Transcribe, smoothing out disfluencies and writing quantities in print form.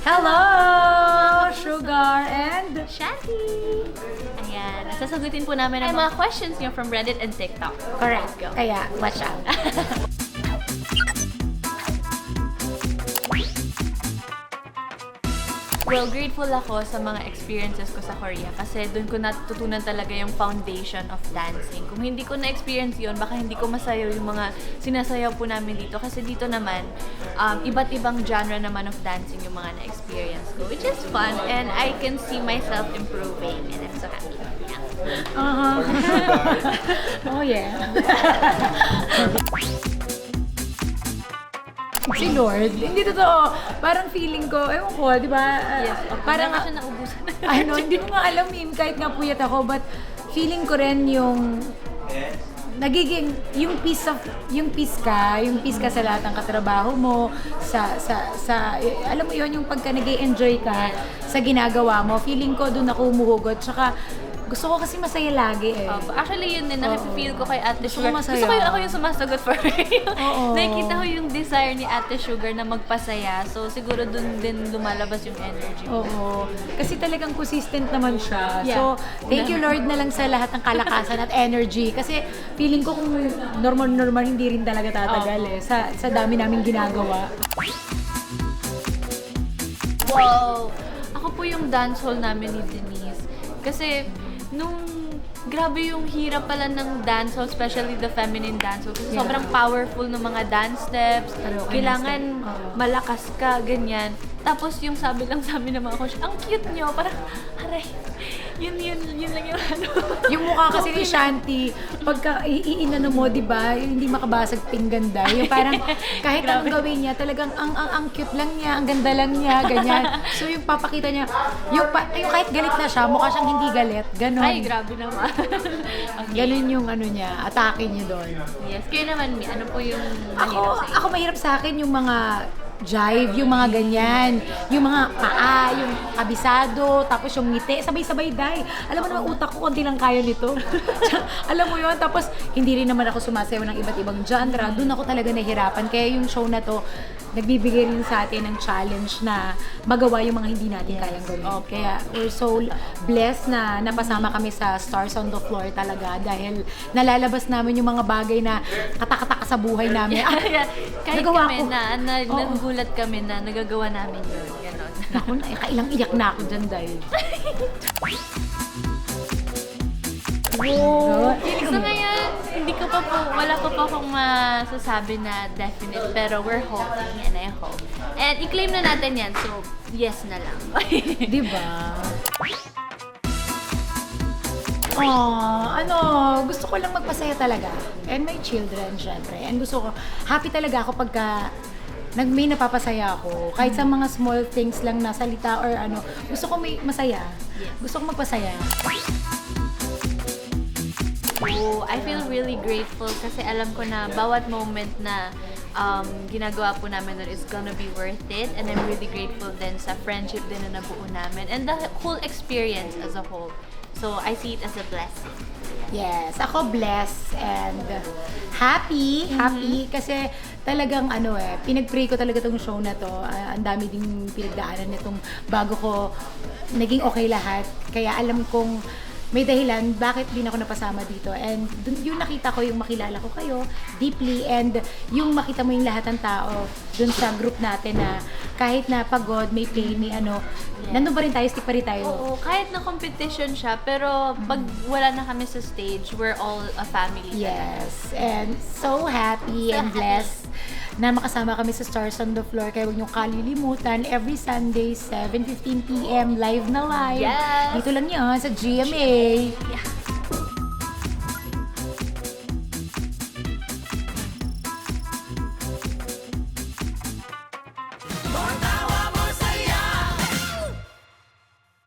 Hello! Sugar and Shanty! Ayan, sasagutin po namin ang mga questions niyo from Reddit and TikTok. correct. Kaya, watch out. Well, grateful ako sa mga experiences ko sa Korea kasi doon ko natutunan talaga yung foundation of dancing. Kung hindi ko na-experience yun, baka hindi ko masayaw yung mga sinasayaw po namin dito. Kasi dito naman, iba't ibang genre naman of dancing yung mga na-experience ko, which is fun and I can see myself improving and I'm so happy. Yeah. Oh yeah. Si Lord, hindi totoo. Parang feeling ko, ewan ko, di ba? Parang Parang, siya naubusan. hindi mo nga alam, Mim, kahit nga puyat ako, but feeling ko rin yung nagiging yung peace ka sa lahat ng katrabaho mo, alam mo yon, yung pagka nag-enjoy ka sa ginagawa mo, feeling ko doon ako humuhugot. Tsaka gusto ko kasi masaya lagi eh. Actually, yun din, nakipipeel ko kay Ate Gusto ko Sugar. masaya. Gusto ko yung ako yung sumasagot for her. Oo. Nakikita ko yung desire ni Ate Sugar na magpasaya. So, siguro dun din lumalabas yung energy. Oo. Kasi talagang consistent naman siya. Yeah. So, thank you Lord na lang sa lahat ng kalakasan at energy. Kasi feeling ko kung normal hindi rin talaga tatagal eh. Sa dami namin ginagawa. Wow! Ako po yung dance hall namin ni Denise. Kasi, grabe yung hirap pala ng dancehall, especially the feminine dancehall. Kasi sobrang powerful ng mga dance steps. Kailangan malakas ka, ganyan. Tapos yung sabi lang sa amin ng mga coach, ang cute nyo, parang, aray, yun lang yung ano. Yung mukha kasi ni Shanty, pagka iinano mo, di ba, yung hindi makabasag pingganda. Yung parang kahit anong gawin niya, talagang ang cute lang niya, ang ganda lang niya, ganyan. So yung papakita niya, yung kahit galit na siya, mukha siyang hindi galit. Ganon. Ay, grabe naman. Okay. Ganon yung ano niya, atake niya doon. Yes. Kayo naman, Mi, ano po yung mahirap sa inyo? Ako mahirap sa akin yung mga jive, yung mga ganyan, yung mga paa, yung kabisado, tapos yung ngiti, sabay-sabay dahil. Alam mo naman, utak ko, konti lang kaya nito. Alam mo yun, tapos hindi rin naman ako sumasayaw ng iba't ibang genre. Doon ako talaga nahihirapan. Kaya yung show na to, nagbibigay rin sa atin ng challenge na magawa yung mga hindi natin kayang gawin. Kaya we're so blessed na napasama kami sa Stars on the Floor talaga dahil nalalabas namin yung mga bagay na katakataka sa buhay namin. Kahit nagawa kami ko. nagulat kami na nagagawa namin yun. Ganon. Naku, kailang iyak na ako dyan dahil. So ngayon, wala ko pa akong masasabi na definite, pero we're hoping and I hope. And i-claim na natin yan, so yes na lang. Di ba? Gusto ko lang magpasaya talaga. And my children, syempre. And gusto ko, happy talaga ako pagka may napapasaya ako. Kahit sa mga small things lang na salita or ano, gusto ko may masaya. Gusto ko magpasaya. So, I feel really grateful kasi alam ko na bawat moment na ginagawa po namin nun is gonna be worth it, and I'm really grateful din sa friendship din na nabuo namin and the whole experience as a whole. So, I see it as a blessing. Yes, ako blessed and happy kasi talagang pinag-pray ko talaga tong show na to. Ang dami ding pinagdaanan nitong bago ko naging okay lahat. Kaya alam kong may dahilan bakit din ako napasama dito. And yung nakita ko, yung makilala ko kayo deeply, and yung makita mo yung lahat ng tao dun sa group natin na kahit na pagod, may pain, may nandun pa rin tayo, stick pa rin tayo. Oo, kahit na competition siya, pero pag wala na kami sa stage, we're all a family. Yes, and so happy and blessed na makasama kami sa Stars on the Floor. Kaya huwag niyong kalilimutan, every Sunday, 7:15 PM, live na live. Yes! Dito lang yan sa GMA. Yeah.